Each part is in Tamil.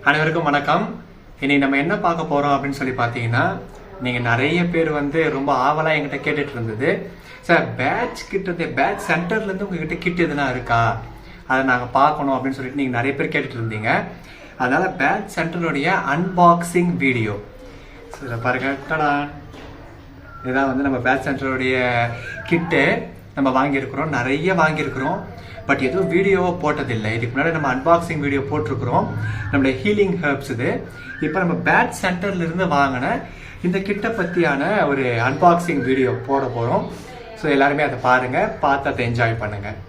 அனைவருக்கும் வணக்கம். இன்னைக்கு நம்ம என்ன பார்க்க போறோம் அப்படின்னு சொல்லி பார்த்தீங்கன்னா, நீங்க நிறைய பேர் ரொம்ப ஆவலா என்கிட்ட கேட்டுட்டு இருந்தது, சார் பேட்ச் சென்டர்ல இருந்து உங்ககிட்ட கிட் எதுனா இருக்கா, அதை நாங்க பார்க்கணும் அப்படின்னு சொல்லிட்டு நீங்க நிறைய பேர் கேட்டுட்டு இருந்தீங்க. அதனால பேட்ச் சென்டருடைய அன்பாக்சிங் வீடியோ இதில் பாருங்க. இதான் நம்ம பேட்ச் சென்டருடைய கிட்டு நம்ம வாங்கியிருக்கிறோம், நிறைய வாங்கியிருக்கிறோம். பட் எதுவும் வீடியோவை போட்டதில்லை. இதுக்கு முன்னாடி நம்ம அன்பாக்சிங் வீடியோ போட்டிருக்கிறோம். நம்மளுடைய ஹீலிங் ஹெர்ப்ஸ் இது. இப்போ நம்ம பேட்ச் சென்டர்ல இருந்து வாங்கின இந்த கிட்டை பற்றியான ஒரு அன்பாக்சிங் வீடியோ போட போகிறோம். ஸோ எல்லாருமே அதை பாருங்கள், பார்த்து அதை என்ஜாய் பண்ணுங்கள்.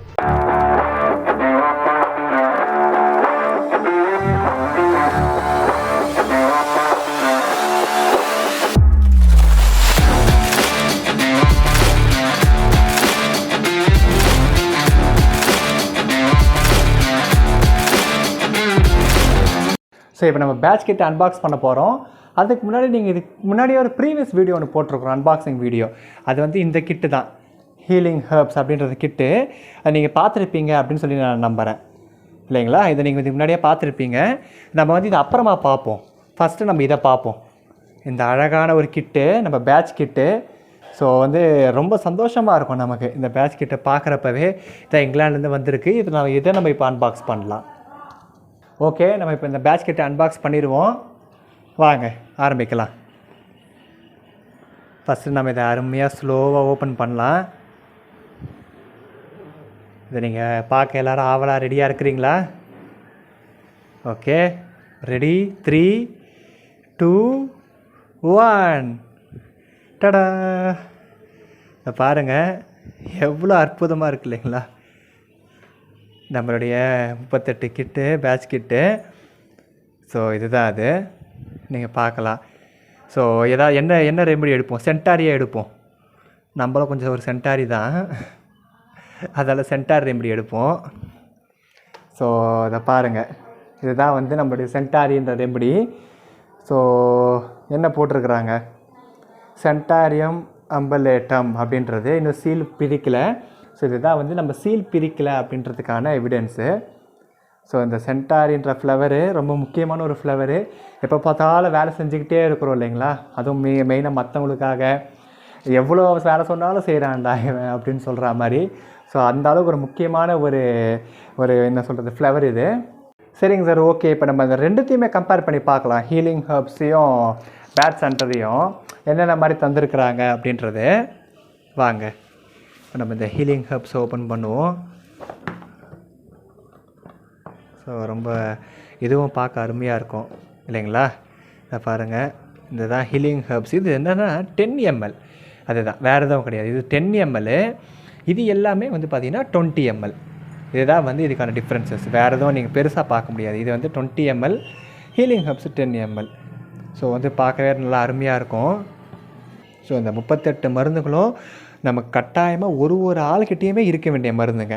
ஸோ இப்போ நம்ம பேட்ச் கிட்ட அன்பாக்ஸ் பண்ண போகிறோம். அதுக்கு முன்னாடி நீங்கள் இதுக்கு முன்னாடியே ஒரு ப்ரீவியஸ் வீடியோ ஒன்று போட்டிருக்கிறோம், அன்பாக்சிங் வீடியோ. அது இந்த கிட்டு தான், ஹீலிங் ஹெர்ப்ஸ் அப்படின்றது கிட்டு. அதை நீங்கள் பார்த்துருப்பீங்க அப்படின்னு சொல்லி நான் நம்புகிறேன், இல்லைங்களா? இதை நீங்கள் இதுக்கு முன்னாடியே பார்த்துருப்பீங்க. நம்ம இதை அப்புறமா பார்ப்போம். ஃபஸ்ட்டு நம்ம இதை பார்ப்போம். இந்த அழகான ஒரு கிட்டு, நம்ம பேட்ச் கிட்டு. ஸோ ரொம்ப சந்தோஷமாக இருக்கும் நமக்கு இந்த பேட்ச் கிட்டை பார்க்குறப்பவே. இதான் இங்கிலாந்துலேருந்து வந்திருக்கு. இதை நம்ம இப்போ அன்பாக்ஸ் பண்ணலாம். ஓகே, நம்ம இப்போ இந்த பேட்ச் கிட்ட அன்பாக்ஸ் பண்ணிடுவோம். வாங்க ஆரம்பிக்கலாம். ஃபஸ்ட்டு நம்ம இதை அருமையாக ஸ்லோவாக ஓப்பன் பண்ணலாம். இதை நீங்கள் பார்க்க எல்லோரும் ஆவலாக ரெடியாக இருக்கிறீங்களா? Okay, ready, 3, 2, 1. டடா! இதை பாருங்கள், எவ்வளோ அற்புதமாக இருக்கு இல்லைங்களா? நம்மளுடைய 38 கிட்டு, பேட்ச் கிட்டு. ஸோ இதுதான் அது, நீங்கள் பார்க்கலாம். ஸோ என்ன ரெமெடி எடுப்போம்? சென்டாரியாக எடுப்போம். நம்மளும் கொஞ்சம் ஒரு சென்டாரி தான், அதால் சென்டார் ரெமெடி எடுப்போம். ஸோ இதை பாருங்கள், இதுதான் நம்மளுடைய சென்டாரின்ற ரெமெடி. ஸோ என்ன போட்டிருக்கிறாங்க, சென்டாரியம் அம்பலேட்டம் அப்படின்றது. இன்னும் சீல் பிரிக்கலை. ஸோ இதுதான் நம்ம சீல் பிரிக்கலை அப்படின்றதுக்கான எவிடென்ஸு. ஸோ இந்த சென்டாரின்ற ஃப்ளவரு ரொம்ப முக்கியமான ஒரு ஃப்ளவரு. எப்போ பார்த்தாலும் வேலை செஞ்சுக்கிட்டே இருக்கிறோம் இல்லைங்களா? அதுவும் மெயினாக மற்றவங்களுக்காக எவ்வளோ வேலை சொன்னாலும் செய்கிறான்டா இவன் அப்படின்னு சொல்கிற மாதிரி. ஸோ அந்த அளவுக்கு ஒரு முக்கியமான ஒரு என்ன சொல்கிறது ஃப்ளவர் இது. சரிங்க சார், ஓகே. இப்போ நம்ம இந்த ரெண்டுத்தையுமே கம்பேர் பண்ணி பார்க்கலாம், ஹீலிங் ஹெர்ப்ஸையும் பேட்ச் சென்டரையும் என்னென்ன மாதிரி தந்திருக்கிறாங்க அப்படின்றது. வாங்க இப்போ நம்ம இந்த ஹீலிங் ஹெர்ப்ஸ் ஓப்பன் பண்ணுவோம். ஸோ ரொம்ப இதுவும் பார்க்க அருமையாக இருக்கும் இல்லைங்களா? இதை பாருங்கள், இதுதான் ஹீலிங் ஹெர்ப்ஸ். இது என்னென்னா 10 ml, அதுதான், வேறு எதுவும் கிடையாது. இது 10 ml. இது எல்லாமே பார்த்திங்கன்னா 20 ml. இதுதான் இதுக்கான டிஃப்ரென்சஸ். வேறு எதுவும் நீங்கள் பெருசாக பார்க்க முடியாது. இது 20 ml, healing herbs 10 ml. So பார்க்கவே நல்லா அருமையாக இருக்கும். ஸோ இந்த 38 மருந்துகளும் நமக்கு கட்டாயமாக ஒரு ஆளுக்கிட்டேயுமே இருக்க வேண்டிய மருந்துங்க.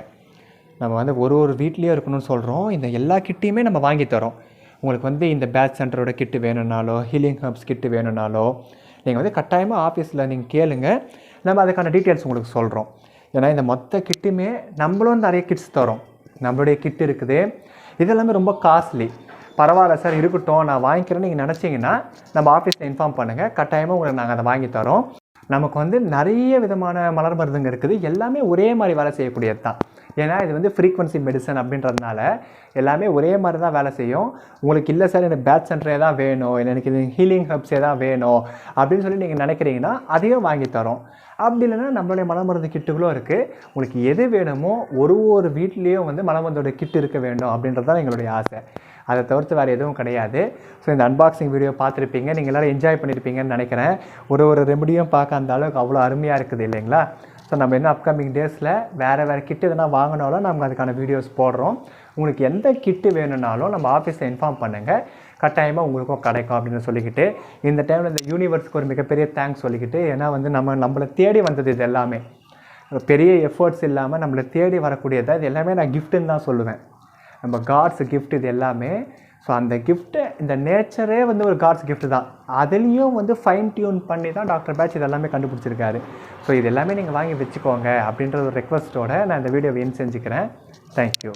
நம்ம ஒரு வீட்லேயும் இருக்கணும்னு சொல்கிறோம். இந்த எல்லா கிட்டையுமே நம்ம வாங்கி தரோம். உங்களுக்கு இந்த பேட்ச் சென்டரோட கிட்டு வேணும்னாலோ, ஹீலிங் ஹெர்ப்ஸ் கிட்டு வேணும்னாலோ, நீங்கள் கட்டாயமாக ஆஃபீஸில் நீங்கள் கேளுங்க, நம்ம அதுக்கான டீட்டெயில்ஸ் உங்களுக்கு சொல்கிறோம். ஏன்னா இந்த மொத்த கிட்டுமே நம்மளும் நிறைய கிட்ஸ் தரோம். நம்மளுடைய கிட்டு இருக்குது, இதெல்லாமே ரொம்ப காஸ்ட்லி. பரவாயில்ல சார், இருக்கட்டும், நான் வாங்கிக்கிறேன்னு நீங்கள் நினச்சிங்கன்னா நம்ம ஆஃபீஸில் இன்ஃபார்ம் பண்ணுங்கள், கட்டாயமாக உங்களுக்கு நாங்கள் அதை வாங்கி தரோம். நமக்கு நிறைய விதமான மலர் மருந்துங்க இருக்குது, எல்லாமே ஒரே மாதிரி வேலை செய்யக்கூடியது தான். ஏன்னா இது ஃப்ரீக்வன்சி மெடிசன் அப்படின்றதுனால எல்லாமே ஒரே மாதிரி தான் வேலை செய்யும். உங்களுக்கு இல்லை சார் எனக்கு பேட்ச் சென்டரே தான் வேணும், எனக்கு இது ஹீலிங் ஹெர்ப்ஸே தான் வேணும் அப்படின்னு சொல்லி நீங்கள் நினைக்கிறீங்கன்னா அதையும் வாங்கி தரோம். அப்படி இல்லைன்னா நம்மளுடைய மலமருந்து கிட்டுகளும் இருக்குது. உங்களுக்கு எது வேணுமோ ஒரு வீட்லேயும் மலமருந்தோட கிட்டு இருக்க வேண்டும் அப்படின்றது தான் எங்களுடைய ஆசை. அதை தவிர்த்து வேறு எதுவும் கிடையாது. ஸோ இந்த அன்பாக்சிங் வீடியோ பார்த்துருப்பீங்க, நீங்கள் எல்லோரும் என்ஜாய் பண்ணியிருப்பீங்கன்னு நினைக்கிறேன். ஒரு ரெமடியும் பார்க்க அந்த அளவுக்கு அவ்வளோ அருமையாக இருக்குது இல்லைங்களா? ஸோ நம்ம இன்னும் அப்கமிங் டேஸில் வேறு கிட்டு எதுனா வாங்கினாலும் நம்ம அதுக்கான வீடியோஸ் போடுறோம். உங்களுக்கு எந்த கிட்டு வேணும்னாலும் நம்ம ஆஃபீஸில் இன்ஃபார்ம் பண்ணுங்கள், கட்டாயமாக உங்களுக்கும் கிடைக்கும் அப்படின்னு சொல்லிக்கிட்டு இந்த டைமில் இந்த யூனிவர்ஸ்க்கு ஒரு மிகப்பெரிய தேங்க்ஸ் சொல்லிக்கிட்டு, ஏன்னா நம்மளை தேடி வந்தது இது எல்லாமே பெரிய எஃபர்ட்ஸ் இல்லாமல் நம்மளை தேடி வரக்கூடியதை இது எல்லாமே நான் கிஃப்ட்டுன்னு தான் சொல்லுவேன். நம்ம காட்ஸ் கிஃப்ட் இது எல்லாமே. ஸோ அந்த கிஃப்ட்டு, இந்த நேச்சரே ஒரு காட்ஸ் கிஃப்ட் தான். அதுலேயும் ஃபைன் டியூன் பண்ணி தான் டாக்டர் பேட்ச் இது எல்லாமே கண்டுபிடிச்சிருக்காரு. ஸோ இது எல்லாமே நீங்கள் வாங்கி வச்சுக்கோங்க அப்படின்ற ஒரு ரெக்வஸ்ட்டோடு நான் இந்த வீடியோவை என் செஞ்சுக்கிறேன். தேங்க்யூ.